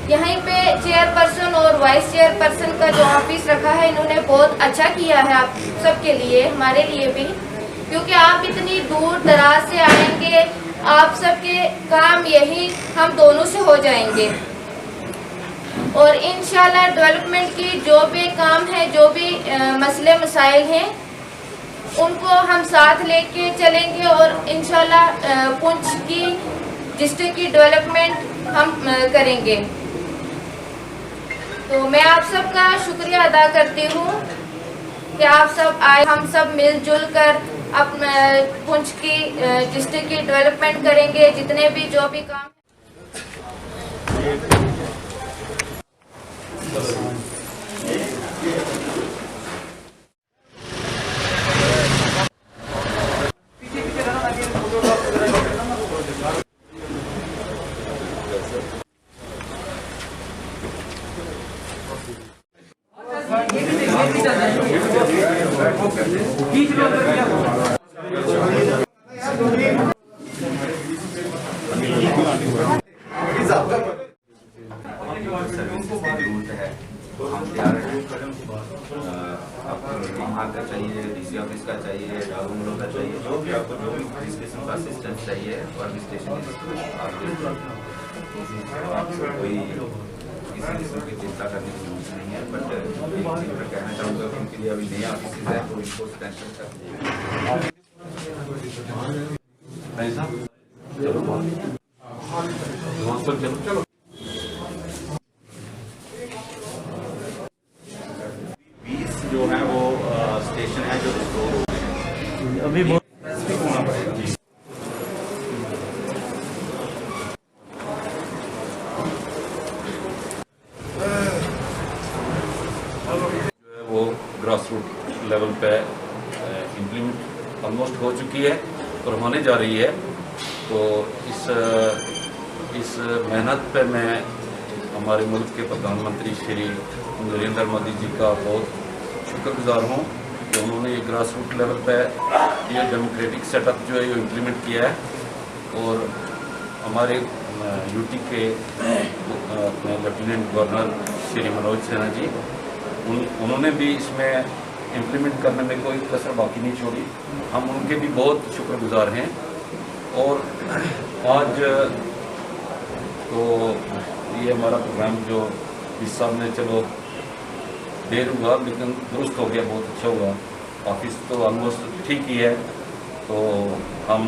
यहीं पे चेयरपर्सन और वाइस चेयरपर्सन का जो ऑफिस रखा है, इन्होंने बहुत अच्छा किया है आप सबके लिए, हमारे लिए भी, क्योंकि आप इतनी दूर दराज से आएंगे, आप सबके काम यही हम दोनों से हो जाएंगे। और इंशाल्लाह डेवलपमेंट की जो भी काम है, जो भी मसले मसाइल हैं, उनको हम साथ लेके चलेंगे और इंशाल्लाह पुंछ की डिस्ट्रिक्ट की डेवलपमेंट हम करेंगे। तो मैं आप सबका शुक्रिया अदा करती हूँ कि आप सब आए, हम सब मिलजुल कर अपने पुंछ की डिस्ट्रिक्ट की डेवलपमेंट करेंगे, जितने भी जो भी काम। का चाहिए, डीसी ऑफिस का चाहिए, डाउनलोड का चाहिए, जो भी आपको जो भी जिस किस्म का असिस्टेंस चाहिए और स्टेशन आपको कोई किसी किस्म की चिंता करने की जरूरत नहीं है। बट मैं कहना चाहूँगा कि उनके लिए अभी नया ऑफिस है तो इनको टेंशन कर चलो 20 जो है वो स्टेशन है जो रिस्टोर हो गए अभी बहुत होना पड़ेगा। वो ग्रास रूट लेवल पे इम्प्लीमेंट ऑलमोस्ट हो चुकी है और होने जा रही है। तो इस मेहनत पे मैं हमारे मुल्क के प्रधानमंत्री श्री नरेंद्र मोदी जी का बहुत शुक्रगुजार हूँ कि उन्होंने ये ग्रास रूट लेवल पे ये डेमोक्रेटिक सेटअप जो है ये इम्प्लीमेंट किया है। और हमारे यूटी के लेफ्टिनेंट गवर्नर श्री मनोज सिन्हा जी उन्होंने भी इसमें इम्प्लीमेंट करने में कोई कसर बाकी नहीं छोड़ी। हम उनके भी बहुत शुक्रगुजार हैं। और आज तो ये हमारा प्रोग्राम जो इस साल में चलो देर हुआ लेकिन दुरुस्त हो गया, बहुत अच्छा हुआ। ऑफिस तो ऑलमोस्ट ठीक ही है। तो हम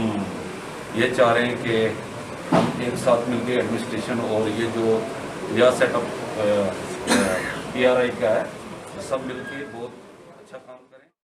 ये चाह रहे हैं कि हम एक साथ मिलकर एडमिनिस्ट्रेशन और ये जो नया सेटअप PRI का है सब मिलकर बहुत अच्छा काम करें।